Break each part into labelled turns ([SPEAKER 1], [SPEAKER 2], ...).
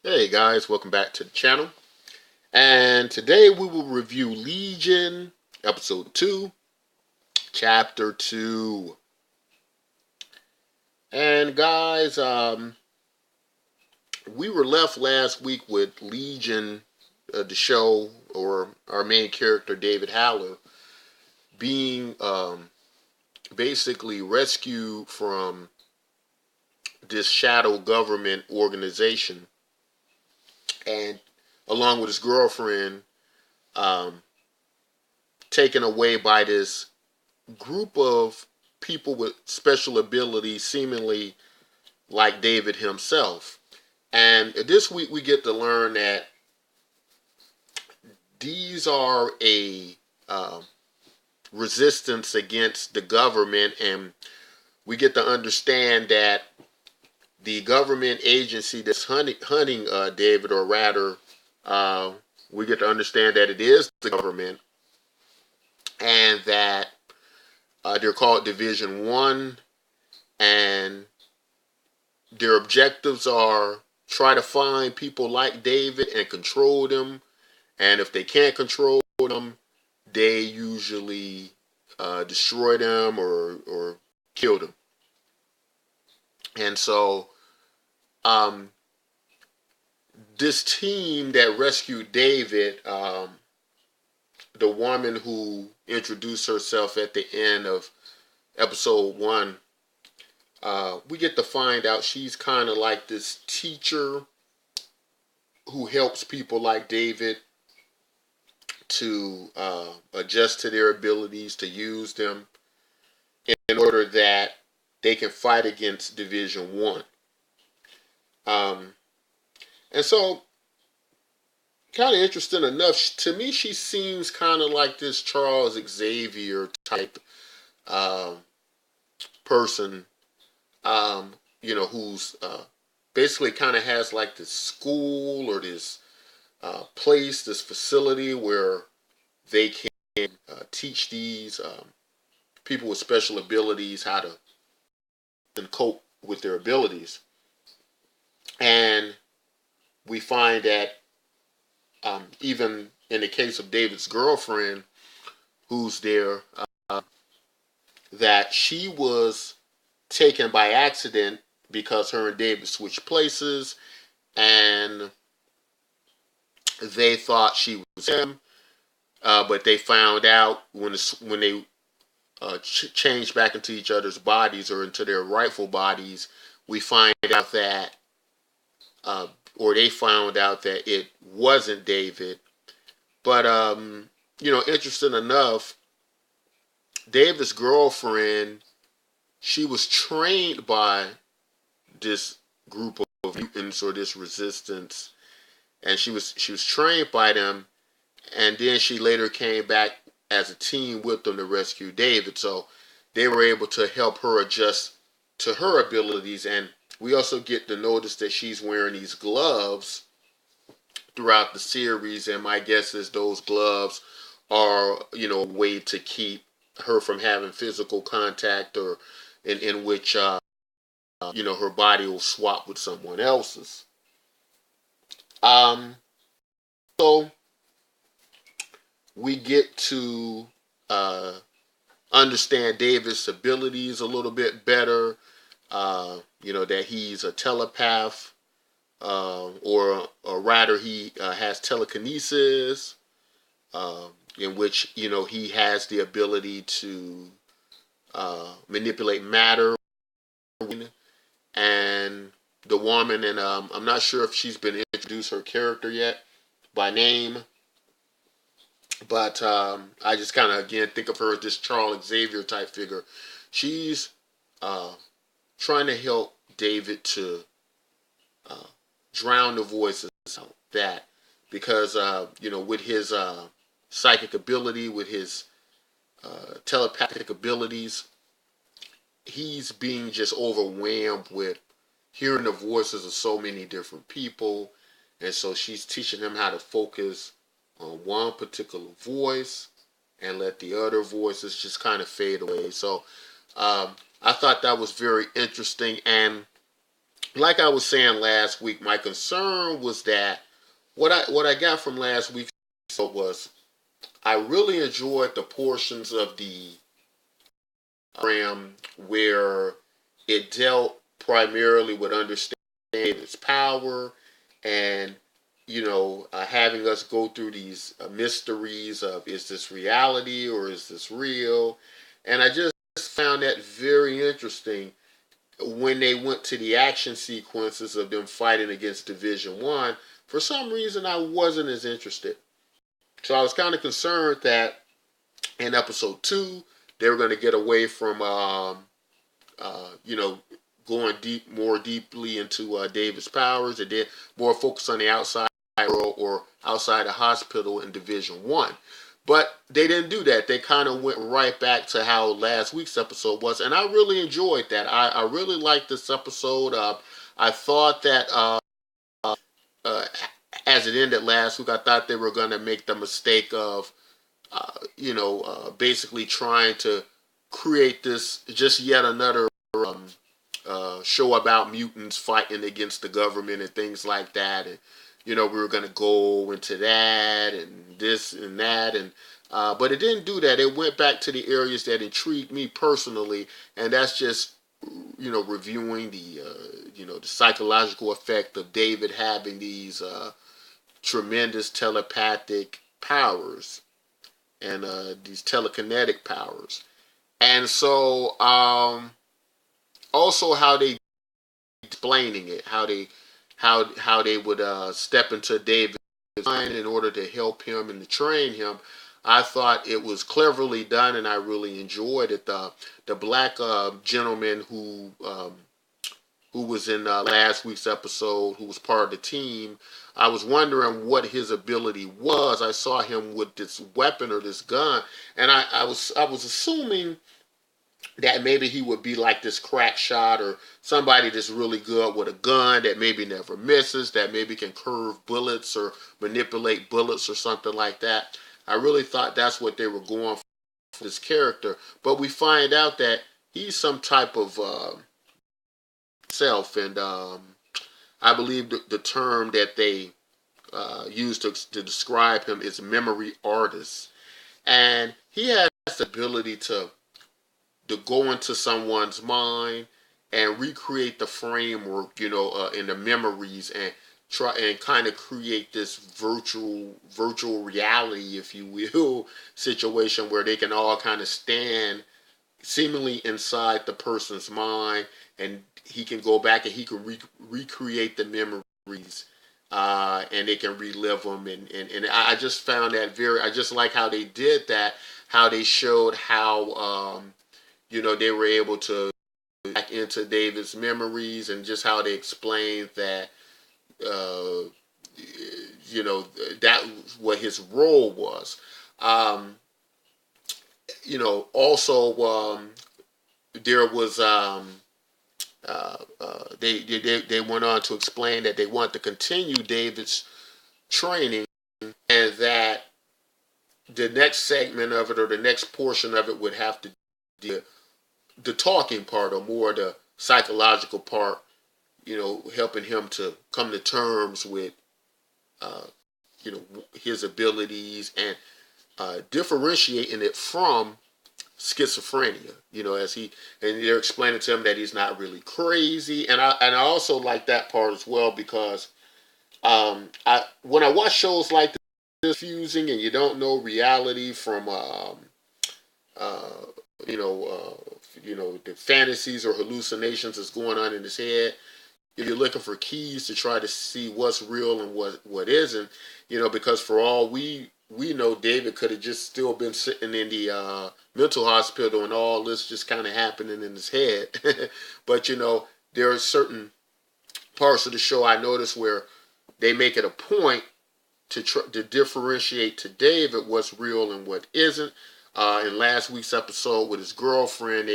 [SPEAKER 1] Hey guys, welcome back to the channel. And today we will review Legion, episode 2, chapter 2. And guys, we were left last week with Legion, the show, or our main character, David Haller, being basically rescued from this shadow government organization. And along with his girlfriend, um, taken away by this group of people with special abilities, seemingly like David himself. And this week we get to learn that these are a resistance against the government, and we get to understand that the government agency that's hunting David, or rather, uh, we get to understand that it is the government, and that they're called Division One, and their objectives are try to find people like David and control them. And if they can't control them, they usually destroy them or kill them. And so, um, this team that rescued David, the woman who introduced herself at the end of episode 1, we get to find out she's kind of like this teacher who helps people like David to adjust to their abilities, to use them in order that they can fight against Division One. Um, and so, kind of interesting enough, to me, she seems kind of like this Charles Xavier type uh, person, who's basically kind of has like this school or this place, this facility where they can teach these people with special abilities how to cope with their abilities. And we find that even in the case of David's girlfriend, who's there, that she was taken by accident because her and David switched places, and they thought she was him, but they found out when they changed back into each other's bodies, or into their rightful bodies. We find out that, or they found out that it wasn't David. But interesting enough, David's girlfriend, she was trained by this group of mutants, or this resistance, and she was trained by them, and then she later came back as a team with them to rescue David. So they were able to help her adjust to her abilities. And we also get to notice that she's wearing these gloves throughout the series, and my guess is those gloves are, a way to keep her from having physical contact, or in which her body will swap with someone else's. Um, so we get to uh, understand David's abilities a little bit better. That he's a telepath, or rather, he has telekinesis, in which he has the ability to manipulate matter. And the woman, and I'm not sure if she's been introduced her character yet by name, but I just kind of again think of her as this Charles Xavier type figure. She's trying to help David to uh, drown the voices out. That because with his psychic ability, with his telepathic abilities, he's being just overwhelmed with hearing the voices of so many different people. And so she's teaching him how to focus on one particular voice and let the other voices just kind of fade away. So I thought that was very interesting. And like I was saying last week, my concern was that what I got from last week was I really enjoyed the portions of the program where it dealt primarily with understanding its power and having us go through these mysteries of, is this reality or is this real? And I just found that very interesting when they went to the action sequences of them fighting against Division One. For some reason, I wasn't as interested. So I was kind of concerned that in episode two, they were going to get away from, you know, going more deeply into David's powers, and then more focus on the outside world or outside the hospital in Division One. But they didn't do that. They kind of went right back to how last week's episode was, and I really enjoyed that. I really liked this episode. I thought that uh, as it ended last week, I thought they were going to make the mistake of, basically trying to create this just yet another show about mutants fighting against the government and things like that. And we were going to go into that and this and that, and but it didn't do that. It went back to the areas that intrigued me personally, and that's just reviewing the psychological effect of David having these tremendous telepathic powers and these telekinetic powers, and so also how they explaining it, how they would step into David's mind in order to help him and to train him. I thought it was cleverly done, and I really enjoyed it. The black gentleman who was in last week's episode, who was part of the team, I was wondering what his ability was. I saw him with this weapon or this gun, and I was assuming that maybe he would be like this crack shot or somebody that's really good with a gun that maybe never misses, that maybe can curve bullets or manipulate bullets or something like that. I really thought that's what they were going for this character, but we find out that he's some type of self, and I believe the term that they use to describe him is memory artist, and he has the ability to go into someone's mind and recreate the framework, in the memories, and try and kind of create this virtual reality, if you will, situation where they can all kind of stand seemingly inside the person's mind, and he can go back and he can recreate the memories, and they can relive them, and I just found that I just like how they did that, how they showed how they were able to back into David's memories, and just how they explained that that was what his role was. Also there was they went on to explain that they want to continue David's training, and that the next segment of it, or the next portion of it, would have to be the talking part, or more the psychological part, helping him to come to terms with his abilities, and differentiating it from schizophrenia, and they're explaining to him that he's not really crazy, and I also like that part as well, because when I watch shows like this, fusing, and you don't know reality from the fantasies or hallucinations that's going on in his head. If you're looking for keys to try to see what's real and what isn't, because for all we know, David could have just still been sitting in the mental hospital, and all this just kind of happening in his head. But there are certain parts of the show I notice where they make it a point to differentiate to David what's real and what isn't. In last week's episode with his girlfriend,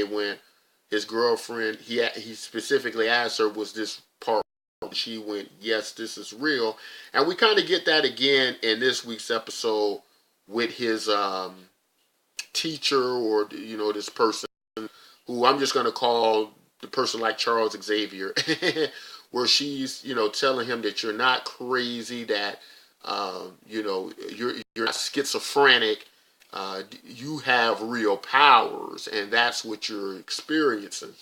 [SPEAKER 1] his girlfriend, he specifically asked her, was this part? She went, yes, this is real. And we kind of get that again in this week's episode with his teacher, or this person who I'm just going to call the person like Charles Xavier, where she's, telling him that you're not crazy, that, you're not schizophrenic. You have real powers, and that's what you're experiencing.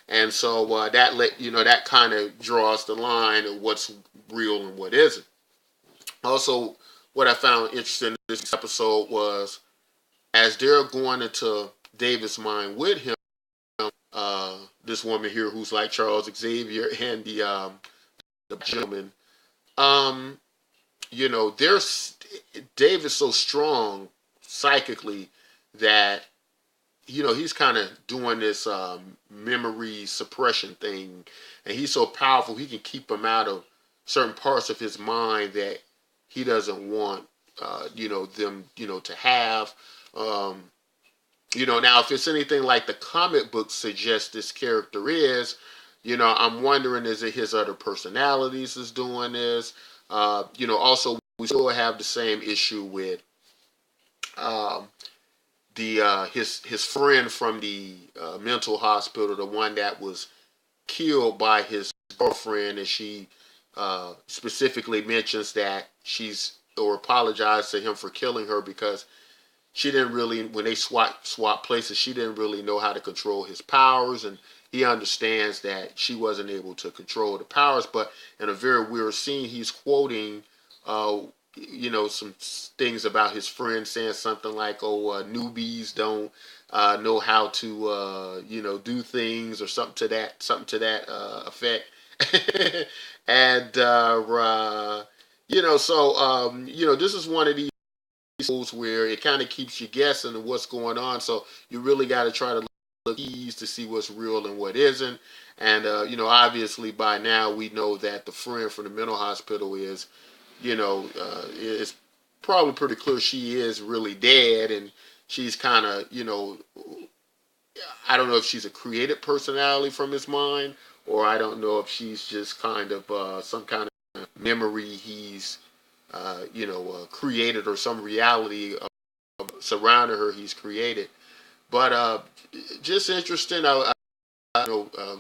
[SPEAKER 1] And so that kind of draws the line of what's real and what isn't. Also, what I found interesting in this episode was as they're going into David's mind with him, this woman here who's like Charles Xavier and the gentleman, there's David's so strong psychically that he's kind of doing this memory suppression thing, and he's so powerful he can keep him out of certain parts of his mind that he doesn't want them to have. Now if it's anything like the comic book suggests this character is, I'm wondering, is it his other personalities is doing this? Also we still have the same issue with his friend from the mental hospital, the one that was killed by his girlfriend, and she specifically mentions that or apologized to him for killing her because she didn't really, when they swap places, she didn't really know how to control his powers, and he understands that she wasn't able to control the powers. But in a very weird scene, he's quoting, some things about his friend saying something like, newbies don't know how to, do things, or something to that effect. And, this is one of these where it kind of keeps you guessing of what's going on. So you really got to try to look to see what's real and what isn't. And, obviously by now we know that the friend from the mental hospital is, it's probably pretty clear she is really dead, and she's kind of, I don't know if she's a created personality from his mind, or I don't know if she's just kind of some kind of memory he's, created, or some reality surrounding her he's created. But just interesting. I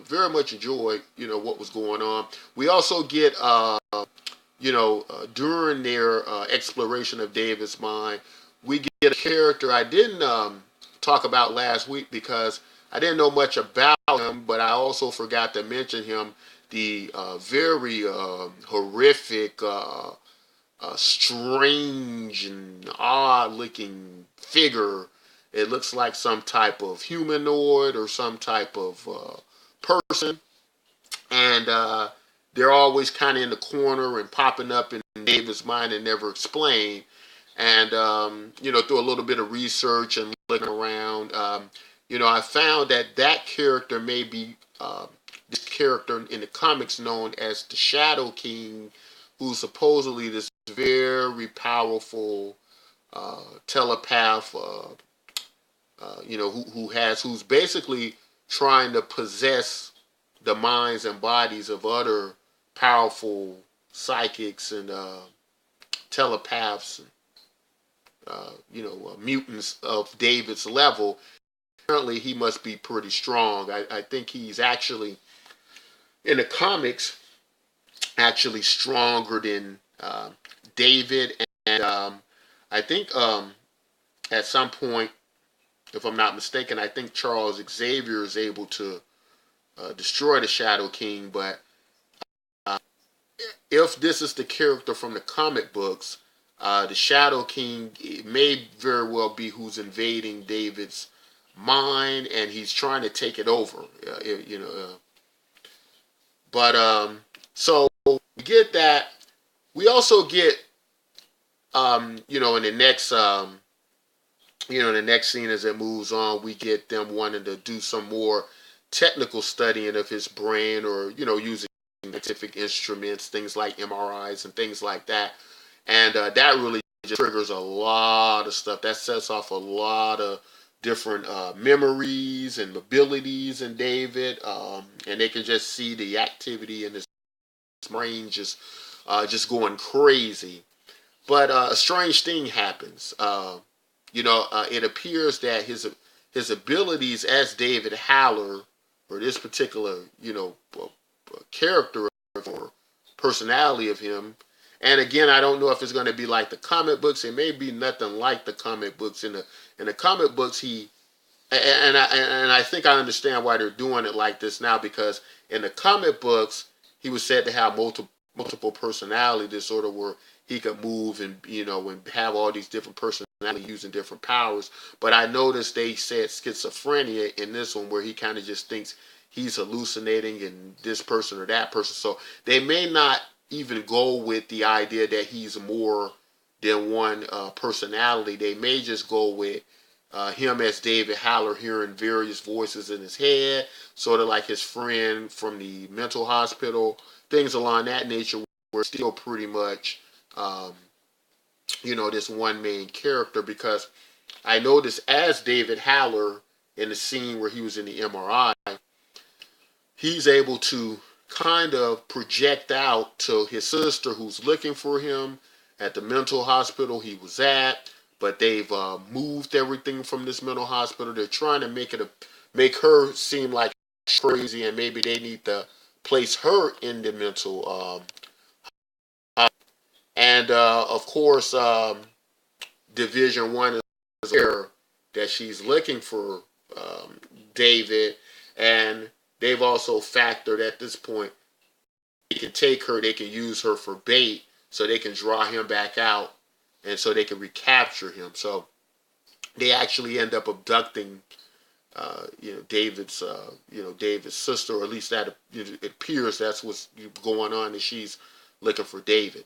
[SPEAKER 1] very much enjoyed, what was going on. We also get, during their exploration of David's mind, we get a character I didn't talk about last week because I didn't know much about him, but I also forgot to mention him. The very horrific, strange and odd-looking figure. It looks like some type of humanoid or some type of person, and they're always kind of in the corner and popping up in David's mind and never explained. And through a little bit of research and looking around, I found that character may be this character in the comics known as the Shadow King, who's supposedly this very powerful telepath, who's basically trying to possess the minds and bodies of other powerful psychics and telepaths, mutants of David's level. Apparently, he must be pretty strong. I think he's actually, in the comics, actually stronger than David. And I think at some point, if I'm not mistaken, I think Charles Xavier is able to destroy the Shadow King. But if this is the character from the comic books, the Shadow King may very well be who's invading David's mind, and he's trying to take it over. So we get that. We also get, in the next, the next scene as it moves on, we get them wanting to do some more technical studying of his brain, or using scientific instruments, things like MRIs and things like that. And that really just triggers a lot of stuff. That sets off a lot of different memories and abilities in David, and they can just see the activity in his brain just going crazy. But a strange thing happens. It appears that his abilities as David Haller, or this particular character personality of him. And again, I don't know if it's going to be like the comic books. It may be nothing like the comic books. In the comic books, I think I understand why they're doing it like this now, because in the comic books he was said to have multiple personality disorder, where he could move and and have all these different personalities using different powers. But I noticed they said schizophrenia in this one, where he kind of just thinks he's hallucinating and this person or that person. So they may not even go with the idea that he's more than one personality. They may just go with him as David Haller, hearing various voices in his head, sort of like his friend from the mental hospital, things along that nature. We're still pretty much, this one main character, because I noticed as David Haller in the scene where he was in the MRI, he's able to kind of project out to his sister, who's looking for him at the mental hospital he was at. But they've moved everything from this mental hospital. They're trying to make her seem like crazy, and maybe they need to place her in the mental hospital. And of course, Division 1 is aware that she's looking for David, and they've also factored at this point they can take her, they can use her for bait, so they can draw him back out, and so they can recapture him. So they actually end up abducting, David's, David's sister, or at least that it appears that's what's going on, and she's looking for David.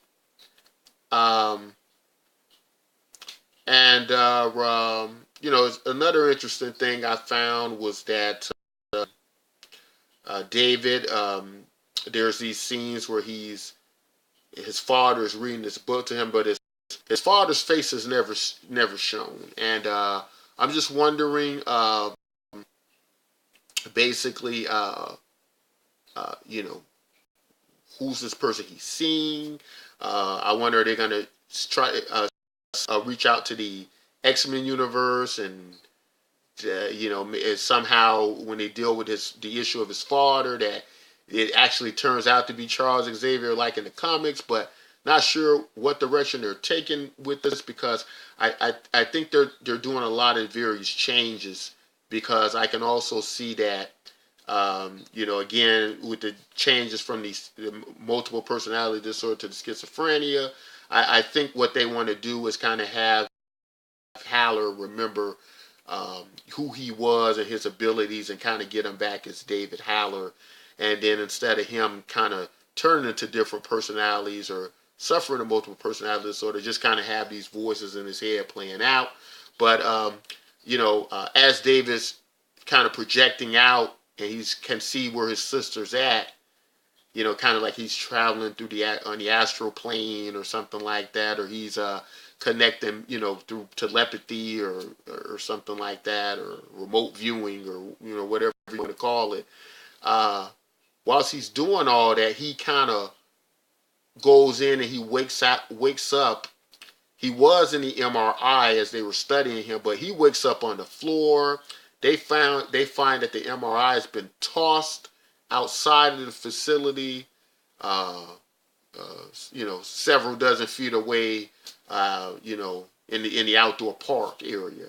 [SPEAKER 1] Another interesting thing I found was that David, there's these scenes where his father is reading this book to him, but his father's face is never shown. And I'm just wondering, basically, who's this person he's seeing? I wonder, are they going to try reach out to the XMen universe, and somehow when they deal with the issue of his father, that it actually turns out to be Charles Xavier like in the comics. But not sure what direction they're taking with this, because I think they're doing a lot of various changes, because I can also see that again, with the changes from the multiple personality disorder to the schizophrenia, I think what they want to do is kind of have Haller remember who he was and his abilities, and kind of get him back as David Haller. And then instead of him kind of turning into different personalities or suffering a multiple personality disorder, just kind of have these voices in his head playing out. But as David's kind of projecting out, and he can see where his sister's at, kind of like he's traveling through on the astral plane or something like that, or he's connecting, through telepathy or something like that, or remote viewing, or whatever you want to call it. Whilst he's doing all that, he kind of goes in and he wakes up. He was in the MRI as they were studying him, but he wakes up on the floor. They find that the MRI has been tossed outside of the facility, several dozen feet away, in the outdoor park area.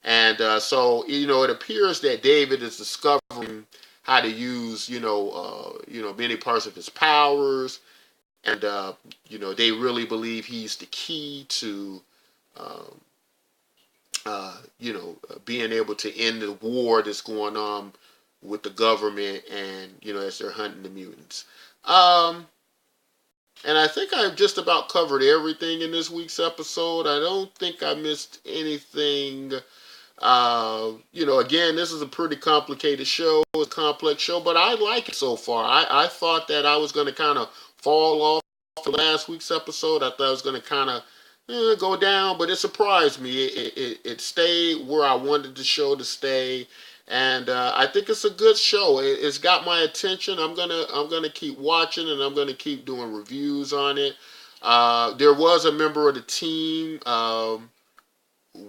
[SPEAKER 1] And so it appears that David is discovering how to use many parts of his powers, and they really believe he's the key to being able to end the war that's going on with the government, and as they're hunting the mutants. And I think I've just about covered everything in this week's episode. I don't think I missed anything. Again, this is a pretty complicated show. It's a complex show, but I like it so far. I thought that I was going to kind of fall off the last week's episode. I thought I was going to kind of go down, but it surprised me. It stayed where I wanted the show to stay, and I think it's a good show. It's got my attention. I'm gonna keep watching, and I'm gonna keep doing reviews on it. There was a member of the team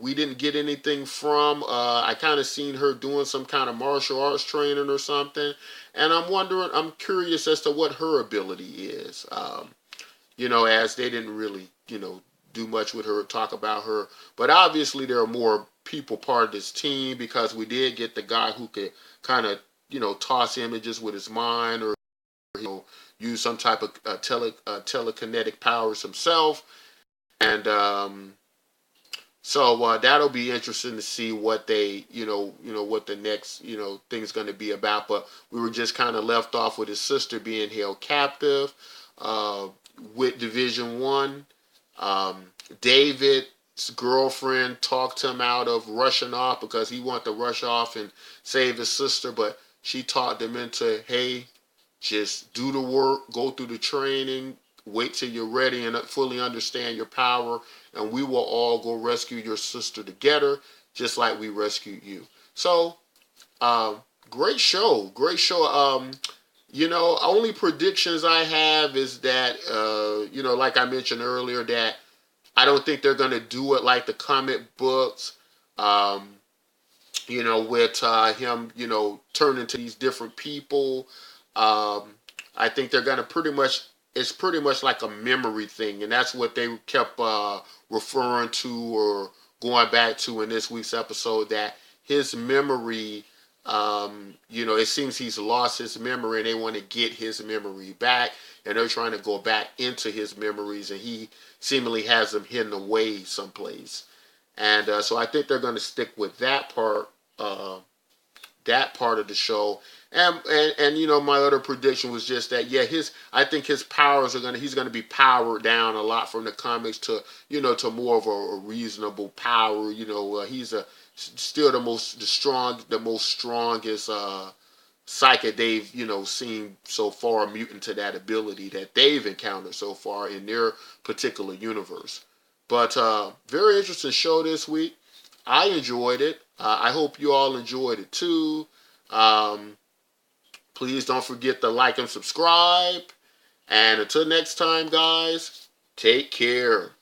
[SPEAKER 1] we didn't get anything from. I kind of seen her doing some kind of martial arts training or something, and I'm curious as to what her ability is. As they didn't really, do much with her, talk about her. But obviously, there are more people part of this team because we did get the guy who could kind of, toss images with his mind or, use some type of telekinetic powers himself. And so that'll be interesting to see what they, what the next, thing's going to be about. But we were just kind of left off with his sister being held captive with Division One. David's girlfriend talked him out of rushing off because he wanted to rush off and save his sister, but she talked him into, hey, just do the work, go through the training, wait till you're ready and fully understand your power, and we will all go rescue your sister together, just like we rescued you. So, great show, great show. Only predictions I have is that, like I mentioned earlier, that I don't think they're going to do it like the comic books, with him, turn into these different people. I think they're going to it's pretty much like a memory thing, and that's what they kept referring to or going back to in this week's episode, that his memory, it seems he's lost his memory and they want to get his memory back, and they're trying to go back into his memories, and he seemingly has them hidden away someplace. And so I think they're going to stick with that part of the show. And my other prediction was just that, I think his powers he's gonna be powered down a lot from the comics to to more of a reasonable power. He's still the most strongest psychic they've seen so far, a mutant to that ability that they've encountered so far in their particular universe. But very interesting show this week. I enjoyed it. I hope you all enjoyed it too. Please don't forget to like and subscribe. And until next time, guys, take care.